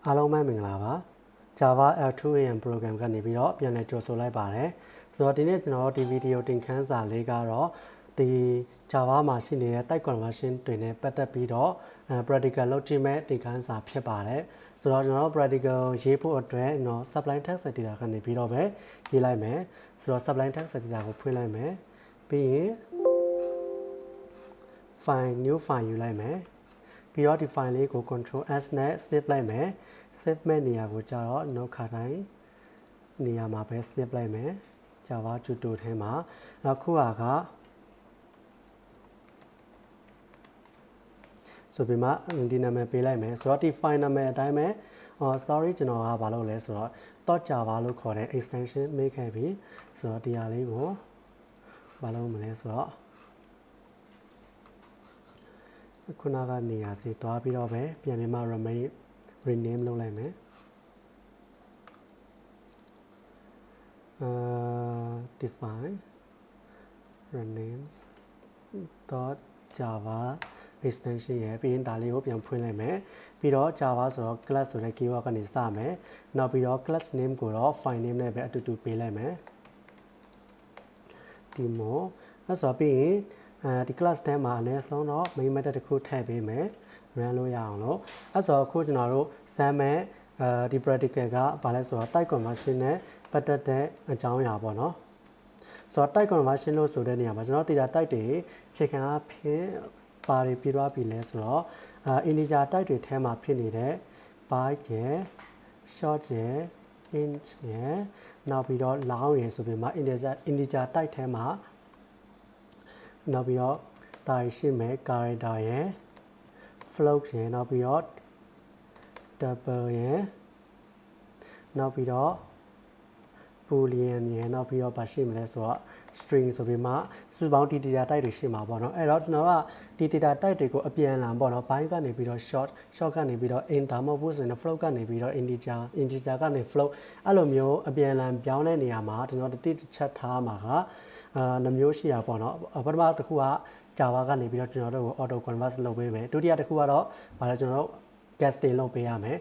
အားလုံးပဲမင်္ဂလာပါ Java L2AM program ကနေပြီးတော့ပြန်လည်ကြိုဆိုလိုက်ပါတယ်ဆိုတော့ဒီနေ့ကျွန်တော်တို့ဒီဗီဒီယိုတင်ခန်းစာလေးကတော့ဒီ Java မှာရှိနေတဲ့ type conversion တွေနဲ့ပတ်သက်ပြီးတော့practical လုပ်ကြည့်မဲ့တင်ခန်းစာဖြစ်ပါတယ်ဆိုတော့ကျွန်တော်တို့ practical ရေးဖို့အတွက်ကျွန်တော် sublime text editor ကနေပြီးတော့ပဲရေးလိုက်မယ်ဆိုတော့ sublime text editor ကိုဖွင့်လိုက်မယ်ပြီးရင် file new file ယူလိုက်မယ်ပြီးတော့ဒီ file လေးကို control S နဲ့ save လိုက်မယ် save မဲ့နေရာကိုကျတော့ note ခါတိုင်းနေရာမှာပဲ save လိုက်မယ် Java tutorial ထဲမှာနောက်ခုကဆိုပြီးမှဒီနာမည်ပေးလိုက်မယ်ဆိုတော့ဒီ file နာမည်အတိုင်းပဲ sorry ကျွန်တော်ကဘာလုပ်လဲဆိုတော့ .java လို့ခေါ်တဲ့ extension မိတ်ခဲ့ပြီဆိုတော့ဒီဟာလေးကိုဘာလုပ်မလဲဆိုတော့ခုနကနေရာစီတွားပြီးတော့ပဲပြန်ပြီးမှ rename လုပ်လိုက်မယ်define renames .java extension ရဲ့ပြီးရင်ဒါလေးကိုပြန်ဖွင့်လိုက်မယ်ပြီးတော့ Java ဆိုတော့ class ဆိုတဲ့ keyword ကနေစမယ်နောက်ပြီးတော့ class name ကိုတော့ file name နဲ့ပဲအတူတူပေးလိုက်မယ် demo အဲ့ဆိုပြီးရင်ဒီ class ထဲမှာအနည်းဆုံးတော့ main method တစ်ခုထည့်ပေးမယ် run လို့ရအောင်လို့အဲ့ဆိုအခုကျွန်တော်တို့စမ်းမဲ့ဒီ practical ကဘာလဲဆိုတော့ type conversion နဲ့ပတ်သက်တဲ့အကြောင်းအရာပေါ့နော်ဆိုတော့ type conversion လို့ဆိုတဲ့နေရာမှာကျွန်တော် data type တွေချိန်ခံအဖြစ်ပါတွေပြီးသွားပြီလဲဆိုတော့integer type တွေထဲမှာဖြစ်နေတဲ့ byte ရယ် short ရယ် int ရယ်နောက်ပြီးတော့ long ရယ်ဆိုပြီးမှ integer type ထဲမှာနောက်ပြီးတော့ဒါရှိမယ် character ရယ် float ရယ်နောက်ပြီးတော့ double ရယ်နောက်ပြီးတော့ boolean ရယ်နောက်ပြီးတော့ဘာရှိမလဲဆိုတော့ string ဆိုပြီးမှစုပေါင်းဒီ data type တွေရှိမှာပေါ့နော်အဲ့တော့ကျွန်တော်ကဒီ data type တွေကိုအပြန်အလှန်ပေါ့နော် byte ကနေပြီးတော့ short ကနေပြီးတော့ int ဒါမှမဟုတ်ဆိုရင် float ကနေပြီးတော့ integer ကနေ float အဲ့လိုမျိုးအပြန်အလှန်ပြောင်းတဲ့နေရာမှာကျွန်တော်တစ်ချက်ထားမှာကနှမျိုးရှိတာပေါ့နော်ပထမတစ်ခုက Java ကနေပြီးတော့ကျွန်တော်တို့ကို auto convert လုပ်ပေးမယ်ဒုတိယတစ်ခုကတော့ဗာလဲကျွန်တော်တို့ casting လုပ်ပေးရမယ်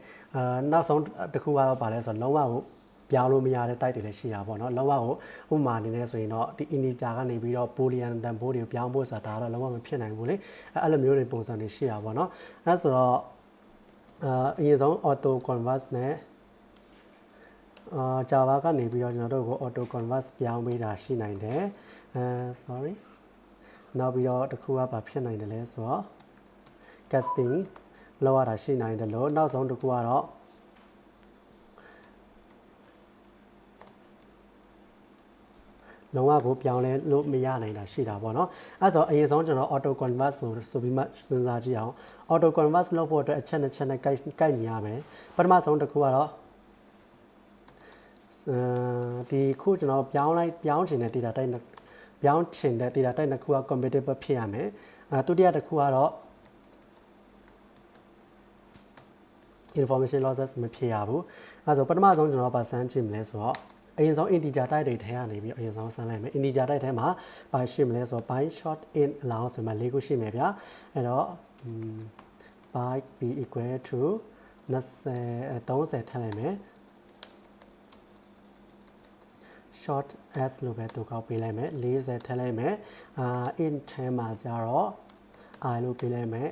နောက်ဆုံးတစ်ခုကတော့ဗာလဲဆိုတော့လုံးဝကိုပြောင်းလို့မရတဲ့ type တွေလည်းရှိတာပေါ့နော်လုံးဝကိုဥပမာအနေနဲ့ဆိုရင်တော့ဒီ integer ကနေပြီးတော့ boolean တန်ဖိုးတွေကိုပြောင်းဖို့ဆိုတာဒါတော့လုံးဝမဖြစ်နိုင်ဘူးလေအဲ့လိုမျိုးတွေပုံစံတွေရှိတာပေါ့နော်အဲ့ဆိုတော့အရင်ဆုံး auto convert နဲ့Java ကနေပြီးတော့ကျွန်တော်တို့ကို auto convert ပြောင်းပေးတာရှိနိုင်တယ်sorry နောက်ပြီးတော့တစ်ခုကဘာဖြစ်နိုင်တယ်လဲဆိုတော့ casting လောက်ရတာရှိနိုင်တယ်လို့နောက်ဆုံးတစ်ခုကတော့လုံးဝကိုပြောင်းလဲလို့မရနိုင်တာရှိတာပေါ့နော်အဲ့ဆိုအရင်ဆုံးကျွန်တော် auto convert ဆိုပြီးမှစဉ်းစားကြည့်အောင် auto convert လုပ်ဖို့အတွက်အချက်နဲ့ချက်နဲ့ကိုက်နေရမယ်ပထမဆုံးတစ်ခုကတော့ဒီခုကျွန်တော်ပြောင်းချင်တဲ့ data type ပြောင်းချင်တဲ့ data type နှစ်ခုက compatible ဖြစ်ရမယ်ဒုတိယတစ်ခုကတော့ information losses မဖြစ်ရဘူးအဲဆိုပထမဆုံးကျွန်တော်ပါစမ်းကြည့်မလဲဆိုတော့အရင်ဆုံး integer type တွေထဲကနေပြီးအရင်ဆုံးစမ်းလိုက်မယ် integer type ထဲမှာဘာရှိမလဲဆိုတော့ byte short int allow ဆိုမှ၄ခုရှိမယ်ဗျာအဲ့တော့ byte b equal to 30ထည့်လိုက်မယ် short s လို့ပဲတူကောက်ပေးလိုက်မယ်40ထည့်လိုက်မယ်int ထဲမှာကျတော့ i လို့ပေးလိုက်မယ်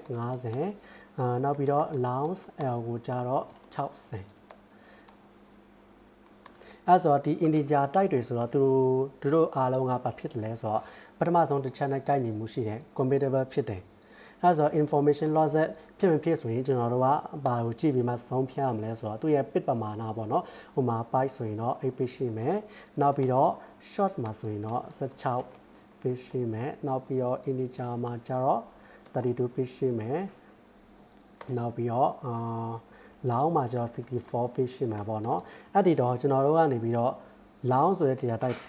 50နောက်ပြီးတော့ allowance l ကိုကျတော့60အဲ့ဆိုတော့ဒီ integer type တွေဆိုတော့သူတို့အားလုံးကဘာဖြစ်တယ်လဲဆိုတော့ပထမဆုံးတစ်ချက်နဲ့ကိုက်ညီမှုရှိတယ် compatible ဖြစ်တယ်အဲ့ဆိုတော့ information loss ဖြစ်မဖြစ်ဆိုရင်ကျွန်တော်တို့ကဘာကိုကြည့်ပြီးမှဆုံးဖြတ်ရမလဲဆိုတော့သူရဲ့ bit ပမာဏပေါ့နော်ဟိုမှာ byte ဆိုရင်တော့8 bit ရှိမယ်နောက်ပြီးတော့ short မှာဆိုရင်တော့16 bit ရှိမယ်နောက်ပြီးတော့ integer မှာကျတော့32 bit ရှိမယ်နောက်ပြီးတော့long မှာကျတော့64 page ရှိမှာပေါ့နော်အဲ့ဒီတော့ကျွန်တော်တို့ကနေပြီးတော့ long ဆိုတဲ့ data type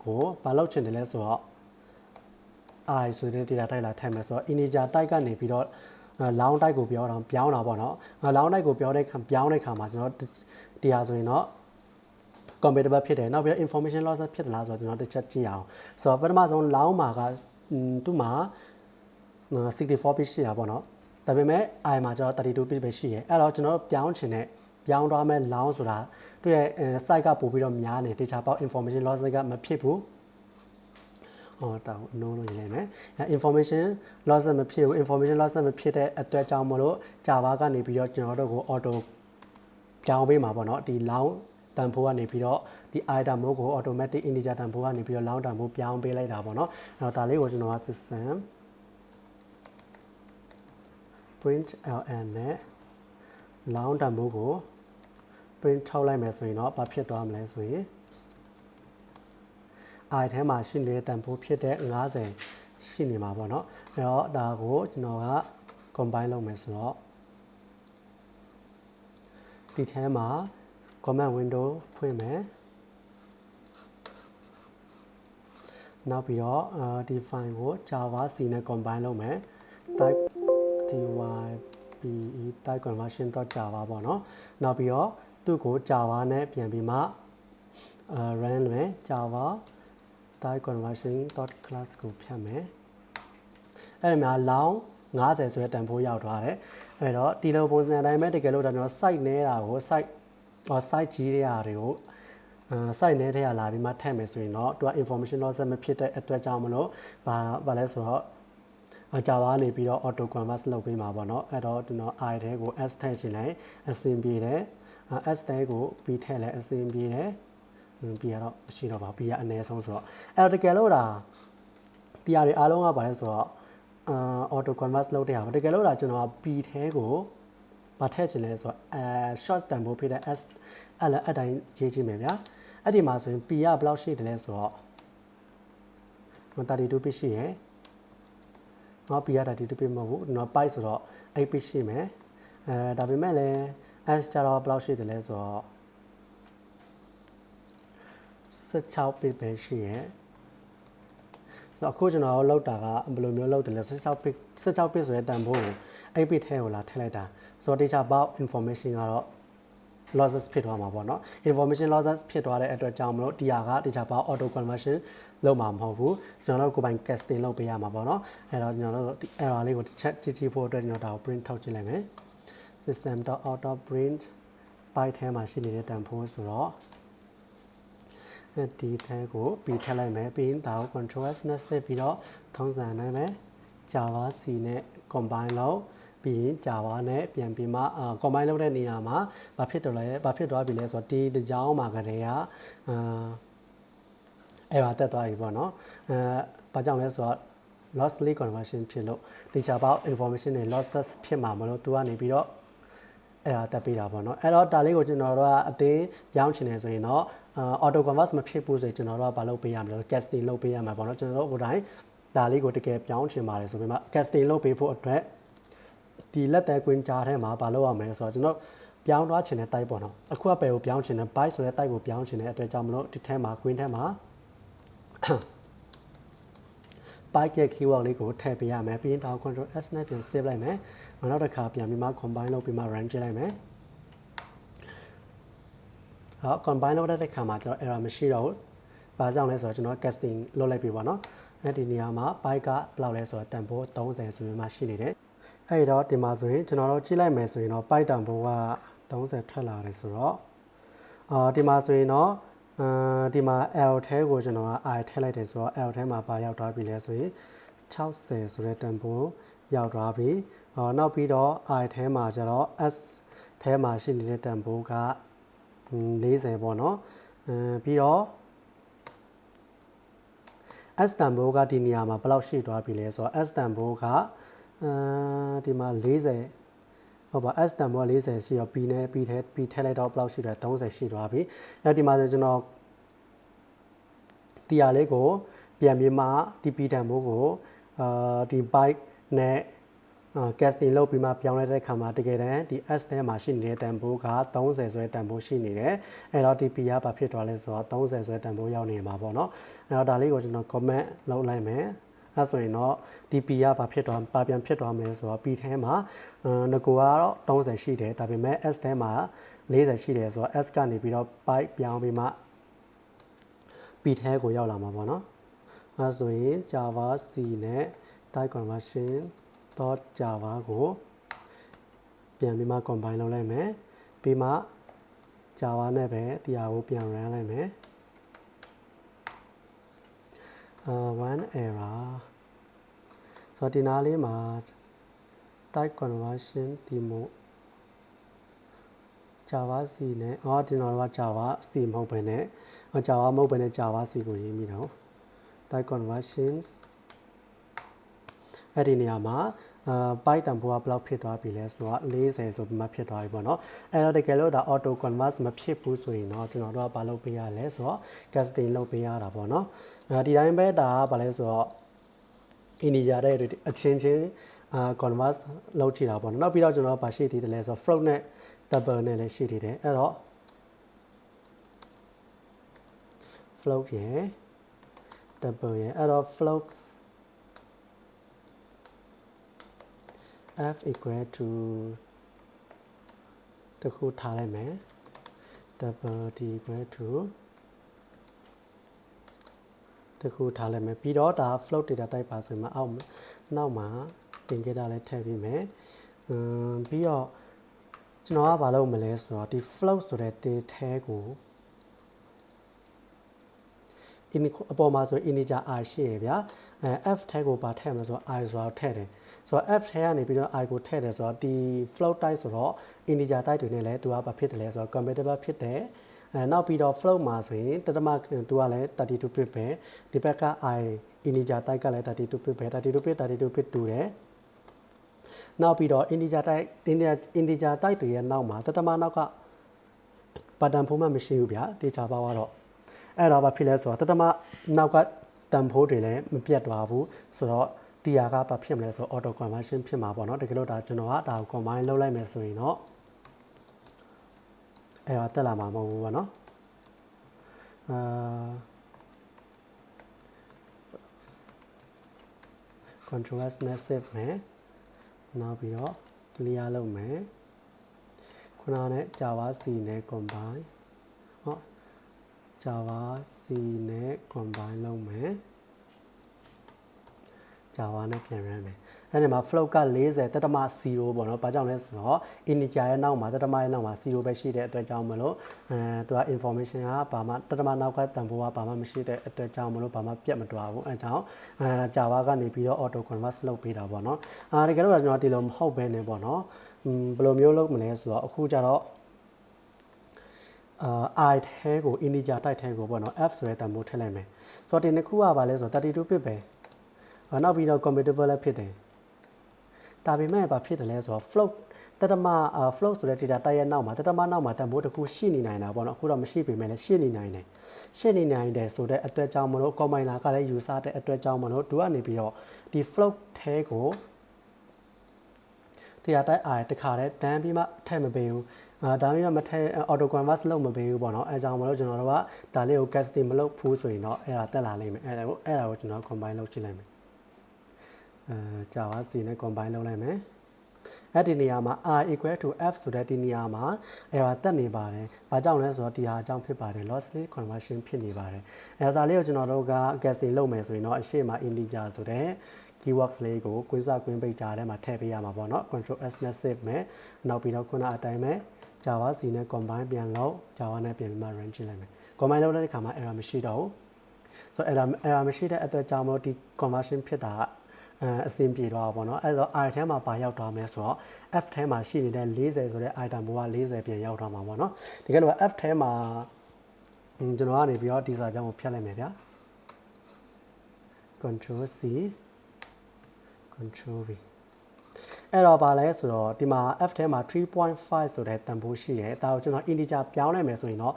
ကိုဘာလုပ်ချင်တယ်လဲဆိုတော့ i ဆိုတဲ့ data type လာထည့်မယ်ဆိုတော့ integer type ကနေပြီးတော့ long type ကိုပြောင်းတာပေါ့နော် long type ကိုပြောင်းတဲ့ခါမှာကျွန်တော်ဒီဟာဆိုရင်တော့ compatible ဖြစ်တယ်နောက်ပြီးတော့ information loss ဖြစ်တယ်လားဆိုတော့ကျွန်တော်တစ်ချက်ကြည့်အောင်ဆိုတော့ပထမဆုံး long မှာကသူ့မှာ64 page ရှိတာပေါ့နော်ဒါပေမဲ့ i မှာကျတော့32 bit ပဲရှိရဲအဲ့တော့ကျွန်တော်တို့ပြောင်းချင်တဲ့ ပြောင်းသွားမဲ့လောင်းဆိုတာသူရဲ့ site ကပို့ပြီးတော့များနေ data ပေါက် information loss ကမဖြစ်ဘူးတောင်း no လို့ရေးလိုက်မယ် information loss မဖြစ်ဘူး information loss မဖြစ်တဲ့အတွက်ကြောင့်မလို့ Java ကနေပြီးတော့ကျွန်တော်တို့ကို auto ပြောင်းပေးမှာပေါ့နော်ဒီ long တန်ဖိုးကနေပြီးတော့ဒီ item ကို automatic integer တန်ဖိုးကနေပြီးတော့ long တန်ဖိုးပြောင်းပေးလိုက်တာပေါ့နော်အဲ့တော့ဒါလေးကိုကျွန်တော်က system print ln နဲ့ long တန်ဖိုးကို print ထုတ်လိုက်မယ်ဆိုရင်တော့ဘာဖြစ်သွားမလဲဆိုရင် i ထဲမှာရှိနေတဲ့တန်ဖိုးဖြစ်တဲ့50ရှိနေမှာပေါ့နော်အဲ့တော့ဒါကိုကျွန်တော်က combine လုပ်မယ်ဆိုတော့ဒီထဲမှာ command window ဖွင့်မယ်နောက်ပြီးတော့ဒီ file ကို java c နဲ့ combine လုပ်မယ် type type type conversion.java ပေါ့နော်နောက်ပြီးတော့သူ့ကို java နဲ့ပြန်ပြီးမှ run မယ် java type conversion.class ကိုဖြတ်မယ်အဲ့ဒီမှာ long 50ဆိုတဲ့တန်ဖိုးရောက်သွားတယ်အဲ့တော့ဒီလိုပုံစံအတိုင်းပဲတကယ်လို့ဒါကျွန်တော် site နေတာကို site ကြီးတွေအားတွေကိုsite နဲ့ထဲရလာပြီးမှထည့်မယ်ဆိုရင်တော့သူက information loss မဖြစ်တဲ့အတွက်ကြောင့်မလို့ဘာလဲဆိုတော့Java နေပြီးတော့ auto convert လုပ်ပေးမှာပေါ့နော်အဲ့တော့ကျွန်တော် i ထဲကို s ထည့်ချင်လိုက်အဆင်ပြေတယ် s ထဲကို b ထည့်လဲအဆင်ပြေတယ်b ကတော့မရှိတော့ပါ b ကအနည်းဆုံးဆိုတော့အဲ့တော့တကယ်လို့ဒါတရားတွေအားလုံးကပါလဲဆိုတော့ auto convert လုပ်တဲ့ဟာတကယ်လို့ဒါကျွန်တော် b ထဲကိုမထည့်ချင်လဲဆိုတော့short တန်ဖိုးဖြစ်တဲ့ s အဲ့လည်းအတိုင်းရေးကြည့်မယ်ဗျာအဲ့ဒီမှာဆိုရင် p ကဘယ်လောက်ရှိတယ်လဲဆိုတော့32 bit ရှိရယ်နော် p ရ32 bit မဟုတ်ဘူးနော် byte ဆိုတော့8 bit ရှိမယ်ဒါပေမဲ့လည်း s ကျတော့ဘယ်လောက်ရှိတယ်လဲဆိုတော့16 bit ပဲရှိရယ်ဆိုတော့အခုကျွန်တော်လောက်တာကဘယ်လိုမျိုးလောက်တယ်လဲ16 bit ဆိုတဲ့တန်ဖိုးကို8 bit ထဲကိုလာထည့်လိုက်တာဆိုတော့ data about information ကတော့ losses ဖြစ်သွားမှာပေါ့နော် information losses ဖြစ်သွားတဲ့အတွက်ကြောင့်မလို့ဒီဟာက data about auto conversion လုပ်မှာမဟုတ်ဘူးကျွန်တော်တို့ကိုယ်ပိုင် casting လုပ်ပေးရမှာပေါ့နော်အဲ့တော့ကျွန်တော်တို့ဒီ error လေးကိုတစ်ချက်ကြည့်ဖို့အတွက်ကျွန်တော်ဒါကို print ထုတ်ကြည့်လိုက်မယ် system.auto_print byte ထဲမှာရှိနေတဲ့တန်ဖိုးဆိုတော့ဒီထဲကိုပြီးထည့်လိုက်မယ်ပြီးရင်ဒါကို control s နဲ့ဆက်ပြီးတော့ထုံးစံနိုင်မယ် java c နဲ့ combine လုပ်ပြီးရင် java နဲ့ပြန်ပြီးမှcombine လုပ်တဲ့နေရာမှာဘာဖြစ်သွားပြီလဲဆိုတော့ဒီတစ်ကြောင်းမှာကတည်းကerror တက်သွားပြီပေါ့နော်ဘာကြောင့်လဲဆိုတော့ lossly conversion ဖြစ်လို့ data about information တွေ losses ဖြစ်မှာမလို့သူကနေပြီးတော့error တက်ပေးတာပေါ့နော်အဲ့တော့ဒါလေးကိုကျွန်တော်တို့ကအတင်းပြောင်းချင်တယ်ဆိုရင်တော့auto convert မဖြစ်ဘူးဆိုရင်ကျွန်တော်တို့ကဘာလုပ်ပေးရမလဲ casting လုပ်ပေးရမှာပေါ့နော်ကျွန်တော်တို့ကိုယ်တိုင်ဒါလေးကိုတကယ်ပြောင်းချင်ပါတယ်ဆိုပြီးမှ casting လုပ်ပေးဖို့အတွက်ဒီလက်သေးကွင်းကြားထဲမှာဘာလုပ်ရမလဲဆိုတော့ကျွန်တော်ပြောင်းသွားချင်တဲ့ type ပေါ့နော်အခုကပဲကိုပြောင်းချင်တဲ့ byte ဆိုတဲ့ type ကိုပြောင်းချင်တဲ့အတွက်ကြောင့်မလို့ဒီထဲမှာ queen ထဲမှာ byte ရဲ့ keyword လေးကိုထည့်ပေးရမယ်ပြီးရင်ဒါကို control s နဲ့ပြန် save လိုက်မယ်နောက်တစ်ခါပြန်ပြီးမှ combine လုပ်ပြီးမှ run ကြည့်လိုက်မယ်ဟော combine လုပ်တဲ့အခါမှာကျွန်တော် error မရှိတော့ဘူးဘာကြောင့်လဲဆိုတော့ကျွန်တော် casting လုပ်လိုက်ပြီပေါ့နော်အဲဒီနေရာမှာ byte ကဘယ်လောက်လဲဆိုတော့တန်ဖိုး30ဆိုပြီးမှရှိနေတယ်အဲ့တော့ဒီမှာဆိုရင်ကျွန်တော်တို့ကြည့်လိုက်မယ်ဆိုရင်တော့ byte တန်ဖိုးက30ထွက်လာတယ်ဆိုတော့ဒီမှာဆိုရင်တော့ဒီမှာ L ထဲကိုကျွန်တော်က I ထည့်လိုက်တယ်ဆိုတော့ L ထဲမှာပါရောက်သွားပြီလဲဆိုရင်60ဆိုတဲ့တန်ဖိုးရောက်သွားပြီနောက်ပြီးတော့ I ထဲမှာကျတော့ S ထဲမှာရှိနေတဲ့တန်ဖိုးက40ပေါ့နော်ပြီးတော့ S တန်ဖိုးကဒီနေရာမှာဘယ်လောက်ရှိသွားပြီလဲဆိုတော့ S တန်ဖိုးကဒီမှာ40ဟုတ်ပါ S တန်ဖိုးက40ရှိတော့ B နဲ့ B ထဲလိုက်တော့ဘယ်လောက်ရှိတယ်30ရှိသွားပြီအဲဒီမှာဆိုကျွန်တော်ဒီဟာလေးကိုပြန်ပြီးမှဒီ P တန်ဖိုးကိုဒီ byte နဲ့ casting လုပ်ပြီးမှပြောင်းလဲတဲ့အခါမှာတကယ်တမ်းဒီ S ထဲမှာရှိနေတဲ့တန်ဖိုးက30ဆိုတဲ့တန်ဖိုးရှိနေတယ်အဲ့တော့ဒီ P ကဘာဖြစ်သွားလဲဆိုတော့30ဆိုတဲ့တန်ဖိုးရောက်နေမှာပေါ့နော်အဲ့တော့ဒါလေးကိုကျွန်တော် comment လုပ်လိုက်မယ်အဲဆိုရင်တော့ဒီ P ကဘာပြန်ဖြစ်သွားမလဲဆိုတော့ P ထဲမှာငကိုကတော့30ရှိတယ်ဒါပေမဲ့ S ထဲမှာ40ရှိတယ်ဆိုတော့ S ကနေပြီးတော့ byte ပြောင်းပြီးမှ P ထဲကိုရောက်လာမှာပေါ့နော်အဲဆိုရင် Java C နဲ့ type conversion.java ကိုပြန်ပြီးမှ combine လုပ်လိုက်မယ်ပြီးမှ Java နဲ့ပဲတရားကိုပြန် run လိုက်မယ် one error ဆိုတော့ဒီနားလေးမှာ type conversion ဒီမို့ Java C နဲ့ဒီတော့က Java C မဟုတ်ဘဲနဲ့ Java မဟုတ်ဘဲနဲ့ Java C ကိုရေးမိတော့ type conversions အဲ့ဒီနေရာမှာbyte တန်ဖိုးကဘယ်လောက်ဖြစ်သွားပြီလဲဆိုတော့40ဆိုပြီးမှဖြစ်သွားပြီပေါ့နော်အဲ့တော့တကယ်လို့ဒါ auto convert မဖြစ်ဘူးဆိုရင်တော့ကျွန်တော်တို့ကဘာလုပ်ပေးရလဲဆိုတော့ casting လုပ်ပေးရတာပေါ့နော်ဒီတိုင်းပဲဒါကဘာလဲဆိုတော့ integer တဲ့အချင်းချင်းconvert လုပ်ကြည့်တာပေါ့နော်နောက်ပြီးတော့ကျွန်တော်တို့ဘာရှိသေးတယ်လဲဆိုတော့ float နဲ့ double နဲ့လည်းရှိသေးတယ်အဲ့တော့ float ရယ် double ရယ်အဲ့တော့ float f equal to တခုထားလိုက်မယ် double d equal to တခုထားလိုက်မယ်ပြီးတော့ဒါ float data type ပါဆိုရင်အောက်နောက်မှာတင်ခဲ့တာလည်းထည့်ပြီးမယ်ပြီးတော့ကျွန်တော်ကဘာလုပ်မလဲဆိုတော့ဒီ float ဆိုတဲ့ data ကိုအပေါ်မှာဆို integer i ရှိရဗျာf ထဲကိုပါထည့်မှာဆို i ဆိုတာထည့်တယ်ဆိုတော့ f ထဲကနေပြီးတော့ i ကိုထည့်တယ်ဆိုတော့ဒီ float type ဆိုတော့ integer type တွေနဲ့လည်းသူကဘာဖြစ်တယ်လဲဆိုတော့ compatible ဖြစ်တယ်နောက်ပြီးတော့ float မှာဆိုရင်တတမသူကလည်း32 bit ပဲဒီဘက်က i integer type ကလည်း32 bit ပဲ32 bit တူတယ်နောက်ပြီးတော့ integer type တွေရဲ့နောက်မှာတတမနောက်ကပါတန်ဖိုးမှမရှိဘူးဗျာတေချာပါတော့အဲ့တော့ဘာဖြစ်လဲဆိုတော့တတမနောက်ကတန်ဖိုးတွေလည်းမပြတ်သွားဘူးဆိုတော့တရားကဘာဖြစ်မလဲဆိုတော့ auto conversion ဖြစ်မှာပေါ့နော်တကယ်လို့ဒါကျွန်တော်ကဒါကို combine လုပ်လိုက်မယ်ဆိုရင်တော့အဲ့တော့တက်လာမှာမဟုတ်ဘူးပေါ့နော် control s နဲ့ save မယ်နောက်ပြီးတော့ clear လုပ်မယ်ခုနနဲ့ Java C နဲ့ combine Java C နဲ့ combine လုပ်မယ် Java နဲ့ပြန် run မယ်အဲ့ဒီမှာ float က40တတမ0ပေါ့နော်ဘာကြောင့်လဲဆိုတော့ integer ရဲ့နောက်မှာတတမရဲ့နောက်မှာ0ပဲရှိတဲ့အတွက်ကြောင့်မလို့သူက information ကဘာမှတတမနောက်ကတန်ဖိုးကဘာမှမရှိတဲ့အတွက်ကြောင့်မလို့ဘာမှပြတ်မသွားဘူးအဲကြောင့်Java ကနေပြီးတော့ auto convert လုပ်ပေးတာပေါ့နော်တကယ်လို့ကျွန်တော်ဒီလိုမဟုတ်ဘဲနဲ့ပေါ့နော်ဘယ်လိုမျိုးလုပ်မလဲဆိုတော့အခုကျတော့i ထဲကို integer type ထဲကိုပေါ့နော် f ဆိုတဲ့တန်ဖိုးထည့်လိုက်မယ်ဆိုတော့ဒီနှစ်ခုကဘာလဲဆိုတော့32 bit ပဲနောက်ပြီးတော့ compatible လည်းဖြစ်တယ်ဒါပေမဲ့ဘာဖြစ်တယ်လဲဆိုတော့ float တတမfloat ဆိုတဲ့ data type ရဲ့နောက်မှာတတမနောက်မှာတန်ဖိုးတစ်ခုရှိနေနိုင်တာပေါ့နော်အခုတော့မရှိပေမဲ့လည်းရှိနေနိုင်တယ်ဆိုတဲ့အတွက်ကြောင့်မလို့ compiler ကလည်း user တဲ့အတွက်ကြောင့်မလို့သူကနေပြီးတော့ဒီ float ထဲကို data type i တခါတည်းတန်းပြီးမှထည့်မပေးဘူးဒါမျိုးမထည့် auto convert လုပ်မပေးဘူးပေါ့နော်အဲကြောင့်မလို့ကျွန်တော်တို့ကဒါလေးကို casting မလုပ်ဘူးဆိုရင်တော့အဲ့ဒါတက်လာလိမ့်မယ်အဲ့ဒါကိုကျွန်တော် combine လုပ်ကြည့်လိုက်မယ်Java C နဲ့ combine လုပ်လိုက်မယ်အဲ့ဒီနေရာမှာ r equal to f ဆိုတဲ့ဒီနေရာမှာ error တက်နေပါတယ်။ဘာကြောင့်လဲဆိုတော့ဒီဟာအကြောင်းဖြစ်ပါတယ် lossless conversion ဖြစ်နေပါတယ်။ဒါလေးကိုကျွန်တော်တို့က casting လုပ်မယ်ဆိုရင်တော့အရှိမ integer ဆိုတဲ့ keywords လေးကိုကွင်းစကွင်းပိတ်ကြားထဲမှာထည့်ပေးရမှာပေါ့နော် control s နဲ့ save မယ်နောက်ပြီးတော့ခုနအတိုင်းပဲ Java C နဲ့ combine ပြန်လုပ် Java နဲ့ပြန်ပြီးမှ run ကြည့်လိုက်မယ် combine လုပ်တဲ့အခါမှာ error မရှိတော့ဘူးဆိုတော့ error မရှိတဲ့အတွက်ကြောင့်မလို့ဒီ conversion ဖြစ်တာအဆင်ပြေသွားပါတော့เนาะအဲ့တော့ i ထဲမှာပါရောက်သွားမယ်ဆိုတော့ f ထဲမှာရှိနေတဲ့40ဆိုတဲ့ item ဘိုးက40ပြန်ရောက်သွားမှာပေါ့เนาะဒီကနေ့ f ထဲမှာကျွန်တော်ကနေပြီးတော့ဒီစာကြောင်းကိုဖြတ်လိုက်မယ်ဗျာ control c control v အဲ့တော့ပါလဲဆိုတော့ဒီမှာ f ထဲမှာ 3.5 ဆိုတဲ့တန်ဖိုးရှိတယ်ဒါကိုကျွန်တော် integer ပြောင်းလိုက်မယ်ဆိုရင်တော့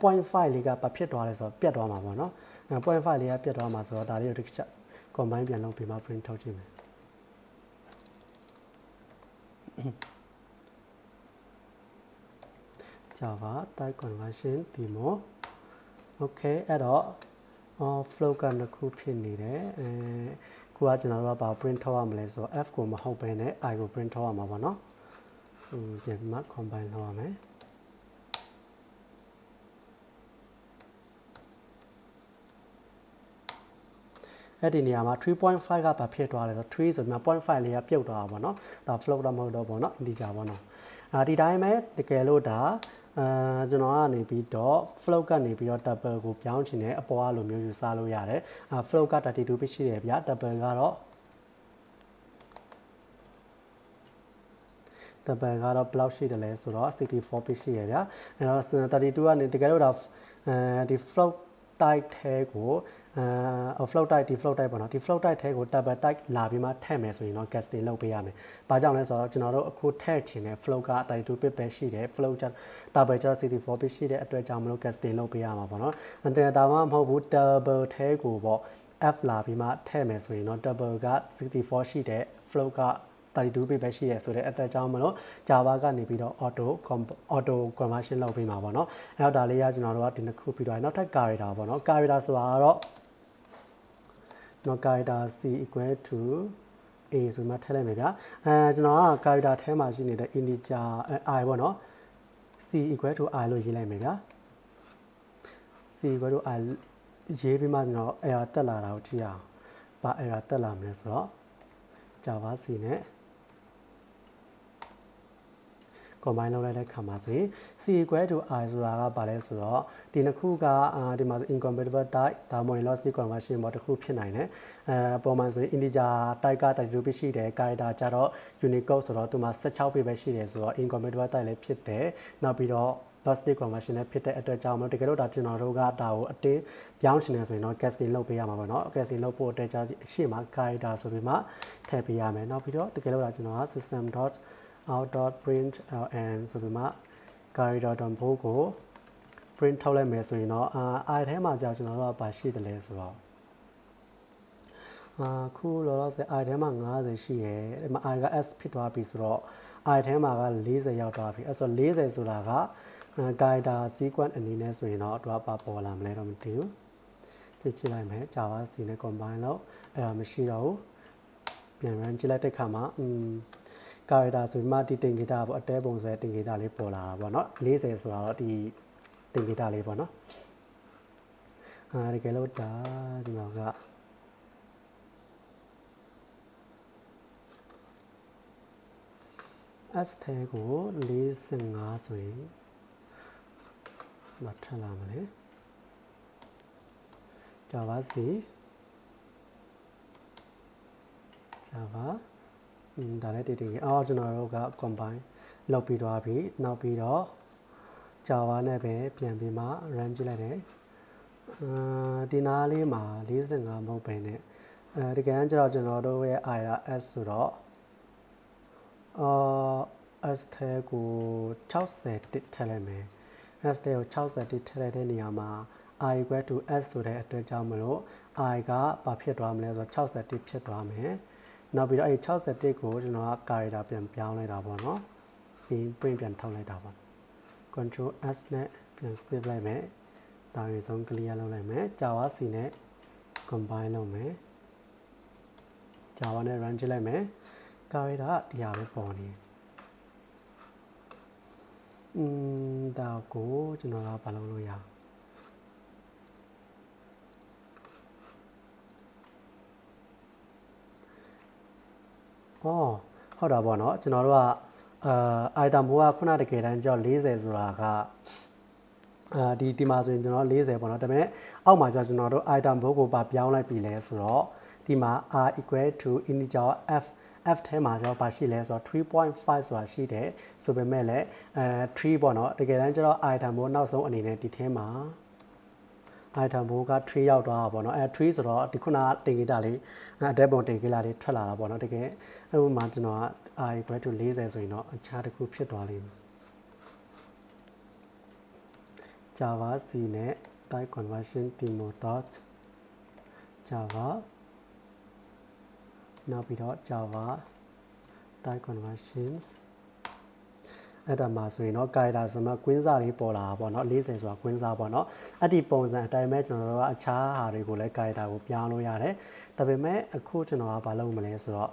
0.5 လေးကဘာဖြစ်သွားလဲဆိုတော့ပြတ်သွားမှာပေါ့เนาะ0.5 လေးကပြတ်သွားမှာဆိုတော့ဒါလေးကိုတစ်ချက်combine ပြန်လုပ်ပြီးမှ print ထုတ်ကြည့်မယ် Java type conversion demo okay အဲ့တော့ flow ကနှစ်ခုဖြစ်နေတယ်ခုကကျွန်တော်တို့ကဘာ print ထုတ်ရမလဲဆိုတော့ f ကိုမဟုတ်ဘဲနဲ့ i ကို print ထုတ်ရမှာပေါ့နော်ပြန်ပြီးမှ combine လုပ်ရမယ်အဲ့ဒီနေရာမှာ 3.5 ကဘာဖြစ်သွားလဲဆိုတော့3ဆိုပြီးမှ 0.5 လေးကပြုတ်သွားတာပေါ့နော်ဒါ float တော့မဟုတ်တော့ပေါ့နော် integer ပေါ့နော်ဒီတိုင်းပဲတကယ်လို့ဒါ ကျွန်တော်ကနေပြီးတော့ float ကနေပြီးတော့ double ကိုပြောင်းချင်တယ်အပေါ်အလိုမျိုးယူစားလို့ရတယ်float က32 bit ရှိတယ်ဗျာ double ကတော့ double ကတော့ block ရှိတယ်လဲဆိုတော့64 bit ရှိရဗျာအဲ့တော့32ကနေတကယ်လို့ဒါဒီ float type ထဲကိုfloat type ဒီ float type ပေါ့နော်ဒီ float type ထဲကို double type လာပြီးမှထည့်မယ်ဆိုရင်တော့ casting လုပ်ပေးရမယ်။ဘာကြောင့်လဲဆိုတော့ကျွန်တော်တို့အခုထည့်ချင်တဲ့ float က32 bit ပဲရှိတယ် float ကျ double ကျ64 bit ရှိတဲ့အတွက်ကြောင့်မလို့ casting လုပ်ပေးရမှာပေါ့နော်။ဒါမှမဟုတ်ဘူး double ထဲကိုပေါ့ f လာပြီးမှထည့်မယ်ဆိုရင်တော့ double က64ရှိတဲ့ float က32 bit ပဲရှိရဆိုတဲ့အတွက်ကြောင့်မလို့ Java ကနေပြီးတော့ auto conversion လုပ်ပေးမှာပေါ့နော်။အဲ့တော့ဒါလေးကကျွန်တော်တို့ကဒီနှစ်ခုပြီးတော့နောက်ထပ် character ပေါ့နော် character ဆိုတာကတော့character c equal to a ဆိုမှထည့်လိုက်မယ်ဗျာကျွန်တော်က character ထဲမှာရှိနေတဲ့ integer I ပေါ့နော် c equal to I လို့ရေးလိုက်မယ်ဗျာ c equal to I ရေးပြီးမှကျွန်တော် error တက်လာတာကိုကြည့်အောင်ဘာ error တက်လာမလဲဆိုတော့ Java c နဲ့ combine လုပ်လိုက်တဲ့ခါမှာဆိုရင် c equal to I ဆိုတာကဘာလဲဆိုတော့ဒီနှစ်ခုကဒီမှာ incompatible type ဒါမှမဟုတ် lossy conversion ပေါ့တစ်ခုဖြစ်နိုင်တယ်ပုံမှန်ဆိုရင် integer type က32 bit ရှိတယ် character ကျတော့ unicode ဆိုတော့သူမှာ16 bit ပဲရှိတယ်ဆိုတော့ incompatible type လည်းဖြစ်တယ်နောက်ပြီးတော့ lossy conversion လည်းဖြစ်တဲ့အတွက်ကြောင့်မလို့တကယ်လို့ဒါကျွန်တော်တို့ကဒါကိုအတင်းပြောင်းချင်တယ်ဆိုရင်တော့ casting လုပ်ပေးရမှာပေါ့နော် casting လုပ်ဖို့အတွက်အရှိမ character ဆိုပြီးမှထည့်ပေးရမယ်နောက်ပြီးတော့တကယ်လို့ဒါကျွန်တော်က system.out.println ဆိုပြီးမှ character.bow ကို print ထုတ်လိုက်မယ်ဆိုရင်တော့i ထဲမှာကြာကျွန်တော်တို့ကပါရှိတယ်လဲဆိုတော့ခုလောလောဆယ် i ထဲမှာ90ရှိရယ်ဒီမှာ i က s ဖြစ်သွားပြီဆိုတော့ i ထဲမှာက40ရောက်သွားပြီအဲ့ဆို40ဆိုတာက character sequence အနေနဲ့ဆိုရင်တော့သူကပါပေါ်လာမလဲတော့မသိဘူးကြည့်လိုက်မယ် Java C နဲ့ combine လုပ်အဲ့ဒါမရှိတော့ဘူးပြန် run ကြည့်လိုက်တဲ့ခါမှာcharacter ဆိုပြီးမှဒီတင်ဂီတာပေါ့အတဲပုံဆိုတဲ့တင်ဂီတာလေးပေါ်လာတာပေါ့เนาะ40ဆိုတာတော့ဒီတင်ဂီတာလေးပေါ့เนาะတကယ်လို့ဒါကျွန်တော်ကS ထဲကို45ဆိုရင်မထလာမလဲ Java C Java ဒါလည်းတည်တည်ကျွန်တော်တို့က combine လုပ်ပြီးသွားပြီနောက်ပြီးတော့ Java နဲ့ပဲပြန်ပြီးမှ run ကြည့်လိုက်တယ်ဒီနားလေးမှာ45မဟုတ်ပဲနဲ့တကယ်ကျတော့ကျွန်တော်တို့ရဲ့ I က S ဆိုတော့S ထဲကို60တစ်ထည့်လိုက်မယ် S ထဲကို60တစ်ထည့်လိုက်တဲ့နေရာမှာ I equal to S ဆိုတဲ့အတွက်ကြောင့်မလို့ I ကဘာဖြစ်သွားမလဲဆိုတော့60တစ်ဖြစ်သွားမယ်နောက်ပြီးတော့အဲ့60တစ်ကိုကျွန်တော်က character ပြန်ပြောင်းလိုက်တာပေါ့နော်ပြီး print ပြန်ထုတ်လိုက်တာပေါ့ control S နဲ့ပြန် save လိုက်မယ်ဒါရင်ဆုံး clear လုပ်လိုက်မယ် Java C နဲ့ combine လုပ်မယ် Java နဲ့ run ကြည့်လိုက်မယ် character ကဒီဟာပဲပေါ်နေဒါကိုကျွန်တော်ကဘာလုပ်လို့ရဟုတ်တာပေါ့เนาะကျွန်တော်တို့ကitem ဘိုးကခုနတကယ်တမ်းကြောက်40ဆိုတာကဒီမှာဆိုရင်ကျွန်တော်40ပေါ့เนาะဒါပေမဲ့အောက်မှာကျကျွန်တော်တို့ item ဘိုးကိုပါပြောင်းလိုက်ပြီလဲဆိုတော့ဒီမှာ r equal to integer f ထဲမှာကျတော့ပါရှိလဲဆိုတော့ 3.5 ဆိုတာရှိတယ်ဆိုပေမဲ့လည်း3ပေါ့เนาะတကယ်တမ်းကျတော့ item ဘိုးနောက်ဆုံးအနေနဲ့ဒီထဲမှာitem ဘိုးက3ရောက်သွားတာပေါ့เนาะ3ဆိုတော့ဒီခုနတင်ဂီတာလေးအတက်ပုံတင်ဂီတာလေးထွက်လာတာပေါ့เนาะတကယ်အဲ့ဒီမှာကျွန်တော်က I equal to 40ဆိုရင်တော့အခြားတစ်ခုဖြစ်သွားလိမ့်မယ် Java C နဲ့ type conversion demo dot Java နောက်ပြီးတော့ Java type conversions အဲ့ဒါမှာဆိုရင်တော့ character ဆိုမှကွင်းစာလေးပေါ်လာတာပေါ့เนาะ40ဆိုတာကွင်းစာပေါ့เนาะအဲ့ဒီပုံစံအတိုင်းပဲကျွန်တော်တို့ကအခြားဟာတွေကိုလည်း character ကိုပြောင်းလို့ရတယ်ဒါပေမဲ့အခုကျွန်တော်ကဘာလုပ်မလဲဆိုတော့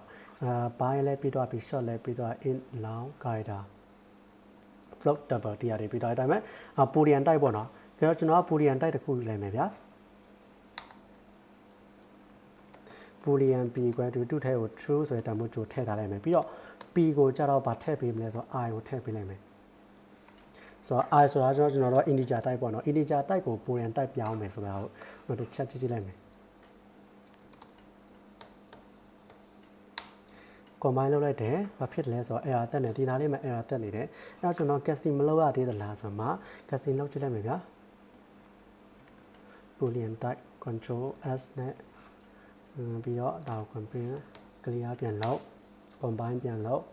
bind လည်းပြီးတော့ပြီး short လည်းပြီးတော့ in long character float double တရားတွေပြီးတော့အဲ့ဒါပေမဲ့ boolean type ပေါ့เนาะကြတော့ကျွန်တော်က boolean type တစ်ခုယူလိုက်မယ်ဗျာ boolean p equal to 2ထဲကို true ဆိုတဲ့တန်ဖိုးကြိုထည့်ထားလိုက်မယ်ပြီးတော့ p ကိုကြတော့ဗာထည့်ပေးမလဲဆိုတော့ I ကိုထည့်ပေးလိုက်မယ် ဆိုတော့ I ဆိုတာကျွန်တော်တို့ integer type ပေါ့နော် integer type ကို boolean type ပြောင်းမယ်ဆိုတာကိုတစ်ချက်ကြည့်လိုက်မယ် combine လုပ်လိုက်တယ်ဘာဖြစ်လဲဆိုတော့ error တက်နေဒီနားလေးမှာ error တက်နေတယ်အဲတော့ကျွန်တော် casting မလုပ်ရသေးသလားဆိုတော့မှ casting လုပ်ကြည့်လိုက်မယ်ဗျာ boolean type control s နဲ့ပြီးတော့ဒါကို compare clear ပြန်လုပ် combine ပြန်လုပ်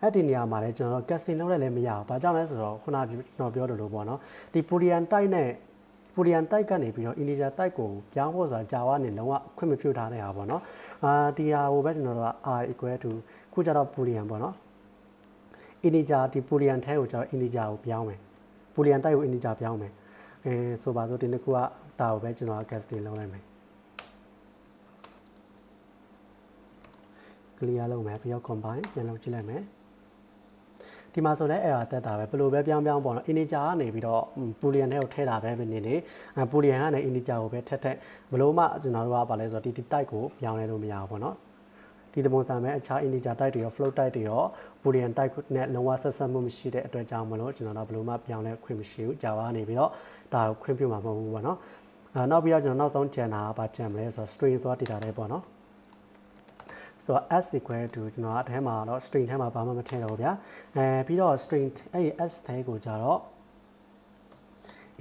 အဲ့ဒီနေရာမှာလည်းကျွန်တော်တို့ casting လုပ်လိုက်လည်းမရဘူးဘာကြောင့်လဲဆိုတော့ခုနကကျွန်တော်ပြောလို့ပေါ့နော်ဒီ boolean type နဲ့ boolean type ကနေပြီးတော့ integer type ကိုပြောင်းဖို့ဆိုတာ Java နဲ့လုံးဝခွင့်မပြုထားတဲ့ဟာပေါ့နော်ဒီဟာကိုပဲကျွန်တော်တို့က i equal to ခုကျတော့ boolean ပေါ့နော် integer ဒီ boolean ထဲကိုကျတော့ integer ကိုပြောင်းမယ် boolean type ကို integer ပြောင်းမယ်ဆိုပါစို့ဒီနှစ်ခုကဒါကိုပဲကျွန်တော် casting လုပ်လိုက်မယ် clear လုပ်မယ်ပြီးတော့ combine ပြန်လုပ်ကြည့်လိုက်မယ်ဒီမှာဆိုလဲ error တက်တာပဲဘယ်လိုပဲပြောင်းပေါ့နော် integer ကနေပြီးတော့ boolean ထဲကိုထည့်တာပဲနေနေ boolean ကနေ integer ကိုပဲထက်ဘယ်လိုမှကျွန်တော်တို့ကပါလဲဆိုတော့ဒီ type ကိုပြောင်းလဲလို့မရဘူးပေါ့နော်ဒီပုံစံပဲအခြား integer type တွေရော float type တွေရော boolean type နဲ့လုံးဝဆက်ဆက်မှုမရှိတဲ့အတွက်ကြောင့်မလို့ကျွန်တော်တို့ဘယ်လိုမှပြောင်းလဲခွင့်မရှိဘူး Java ကနေပြီးတော့ဒါကိုခွင့်ပြုမှာမဟုတ်ဘူးပေါ့နော်နောက်ပြီးတော့ကျွန်တော်နောက်ဆုံးကြံတာကဘာကြံမလဲဆိုတော့ string ဆိုတာ data type ပေါ့နော်ဆိုတော့ s equal to ကျွန်တော်အထဲမှာတော့ string ထဲမှာဘာမှမထည့်တော့ဘူးဗျာပြီးတော့ string အဲ့ဒီ s ထဲကိုကြတော့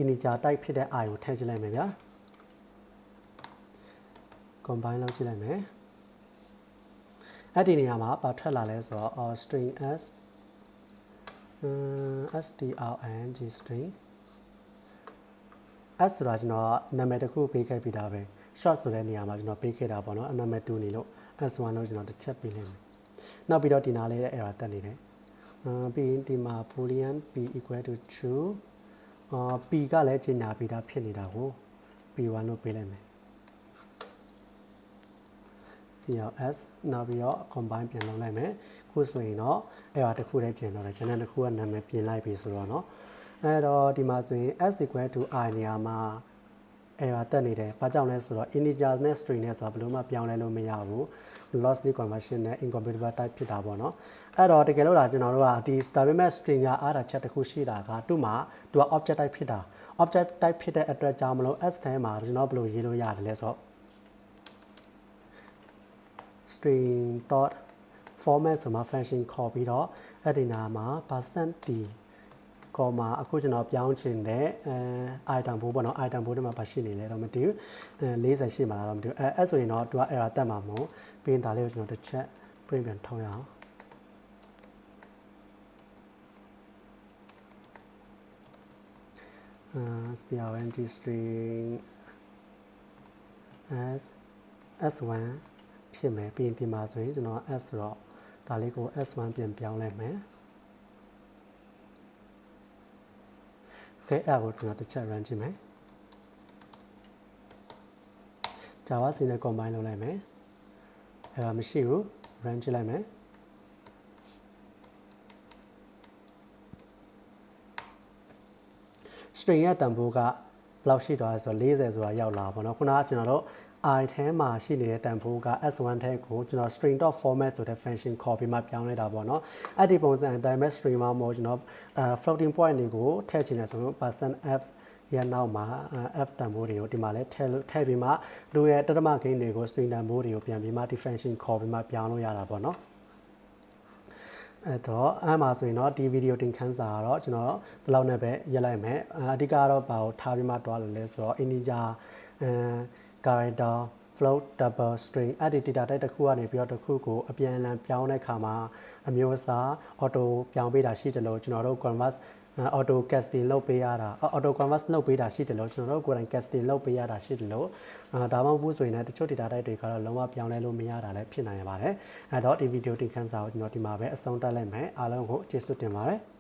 integer type ဖြစ်တဲ့ i ကိုထည့်ကြည့်လိုက်မယ်ဗျာ combine လုပ်ကြည့်လိုက်မယ်အဲ့ဒီနေရာမှာဘာထွက်လာလဲဆိုတော့ string s strng string s ဆိုတာကျွန်တော်နာမည်တစ်ခုပေးခဲ့ပြီးသားပဲ short ဆိုတဲ့နေရာမှာကျွန်တော်ပေးခဲ့တာပေါ့နော်နာမည်2နေလို့ s1 လို့ကျွန်တော်တစ်ချက်ပေးလိုက်မယ်နောက်ပြီးတော့ဒီနားလေးရဲ့ error တက်နေတယ်ပြီးရင်ဒီမှာ boolean p equal to true p ကလည်းကျင်ညာပြီးသားဖြစ်နေတာကို p1 လို့ပေးလိုက်မယ် cls နောက်ပြီးတော့ combine ပြန်လုပ်လိုက်မယ်ခုဆိုရင်တော့ error တစ်ခုတည်းကျင်တော့တယ်ကျွန်တော်တစ်ခုကနာမည်ပြင်လိုက်ပြီဆိုတော့เนาะအဲ့တော့ဒီမှာဆိုရင် s equal to i နေရာမှာ error တက်နေတယ်ဘာကြောင့်လဲဆိုတော့ integer နဲ့ string နဲ့ဆိုတာဘယ်လိုမှပြောင်းလဲလို့မရဘူး lossy conversion နဲ့ incompatible type ဖြစ်တာပေါ့เนาะအဲ့တော့တကယ်လို့ဒါကျွန်တော်တို့ကဒီဒါပေမဲ့ string ကအားတာချက်တစ်ခုရှိတာကသူ့မှာသူက object type ဖြစ်တာ object type ဖြစ်တဲ့အတွက်ကြောင့်မလို့ s ထဲမှာကျွန်တော်ဘယ်လိုရေးလို့ရတယ်လဲဆိုတော့ string dot format ဆိုမှ function ခေါ်ပြီးတော့အဲ့ဒီနာမှာ %t ကောမှာအခုကျွန်တော်ပြောင်းချင်တဲ့ item ဘိုးပေါ့နော် item ဘိုးထဲမှာပါရှိနေလဲတော့မသိဘူး40ရှိမှာလားတော့မသိဘူးအဲ့ဆိုရင်တော့သူက error တက်မှာမဟုတ်ပြီးရင်ဒါလေးကိုကျွန်တော်တစ်ချက် print ပြန်ထောင်းရအောင်strng string s1 ဖြစ်မယ်ပြီးရင်ဒီမှာဆိုရင်ကျွန်တော် s ဆိုတော့ဒါလေးကို s1 ပြန်ပြောင်းလိုက်မယ်ကဲအဲ့ကိုကျွန်တော်တစ်ချက် run ကြည့်မယ် Java စီနဲ့ combine လုပ်လိုက်မယ်အဲ့ဒါမရှိဘူး run ကြည့်လိုက်မယ်string ရဲ့တန်ဖိုးကဘယ်လောက်ရှိသွားလဲဆိုတော့40ဆိုတာရောက်လာပါတော့ခုနကကျွန်တော်တို့ i ထဲမှာရှိနေတဲ့တန်ဖိုးက s1 ထဲကိုကျွန်တော် string.format ဆိုတဲ့ function ခေါ်ပြီးမှပြောင်းလိုက်တာပေါ့နော်အဲ့ဒီပုံစံအတိုင်းပဲ string မှာမို့ကျွန်တော်floating point တွေကိုထည့်ချင်တယ်ဆိုတော့ %f ရနောက်မှာ f တန်ဖိုးတွေကိုဒီမှာလဲထည့်ပြီးမှလူရဲ့တတမဂိမ်းတွေကို string တန်ဖိုးတွေကိုပြန်ပြီးမှ function ခေါ်ပြီးမှပြောင်းလို့ရတာပေါ့နော်အဲ့တော့အဲ့မှာဆိုရင်တော့ဒီဗီဒီယိုတင်ခန်းစာကတော့ကျွန်တော်ဒီလောက်နဲ့ပဲရက်လိုက်မယ်အဓိကတော့ဘာကိုထားပြီးမှတွားလို့လဲဆိုတော့ integer character float double string အဲ့ဒီ data type တစ်ခုကနေပြီးတော့တစ်ခုကိုအပြန်အလှန်ပြောင်းတဲ့အခါမှာအမျိုးအစား auto ပြောင်းပေးတာရှိတယ်လို့ကျွန်တော်တို့ convert auto casting လုပ်ပေးရတာ auto convert လုပ်ပေးတာရှိတယ်လို့ကျွန်တော်တို့ကိုယ်တိုင် casting လုပ်ပေးရတာရှိတယ်လို့ဒါမှမဟုတ်ဆိုရင်လည်းတချို့ data type တွေကတော့လုံးဝပြောင်းလဲလို့မရတာလည်းဖြစ်နိုင်ပါတယ်အဲ့တော့ဒီဗီဒီယိုတင်ခန်းစာကိုကျွန်တော်ဒီမှာပဲအဆုံးသတ်လိုက်မယ်အားလုံးကိုကျေးဇူးတင်ပါတယ်